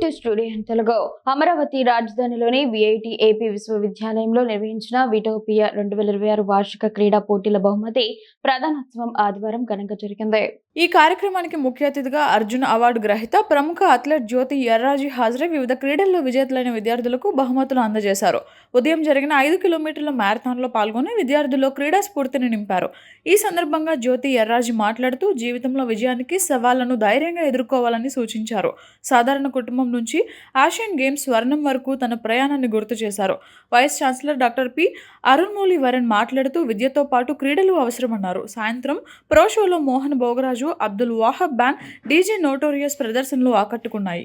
Welcome to studio in Telugu. Amaravati రాజధానిలోని VIT AP విశ్వవిద్యాలయంలో నిర్వహించిన విటోపియా 2026 వార్షిక క్రీడా పోటీల బహుమతి ప్రదానోత్సవం ఆదివారం ఘనంగా జరిగింది. ఈ కార్యక్రమానికి ముఖ్య అతిథిగా అర్జున అవార్డు గ్రహీత ప్రముఖ అథ్లెట్ జ్యోతి ఎర్రాజీ హాజరై వివిధ క్రీడల్లో విజేతలైన విద్యార్థులకు బహుమతులు అందజేశారు. ఉదయం జరిగిన 5 కిలోమీటర్ల మ్యారథాన్లో పాల్గొని విద్యార్థుల్లో క్రీడా స్ఫూర్తిని నింపారు. ఈ సందర్భంగా జ్యోతి ఎర్రాజీ మాట్లాడుతూ జీవితంలో విజయానికి సవాళ్లను ధైర్యంగా ఎదుర్కోవాలని సూచించారు. సాధారణ కుటుంబం నుంచి ఆసియన్ గేమ్స్ స్వర్ణం వరకు తన ప్రయాణాన్ని గుర్తు చేశారు. Vice chancellor doctor P Arunmouli Varan మాట్లాడుతూ విద్యతో పాటు క్రీడలు అవసరమన్నారు. సాయంత్రం ప్రో షోలో Mohan Bhogaraju, Abdul Wahab band, DJ notorious ప్రదర్శనలు ఆకట్టుకున్నాయి.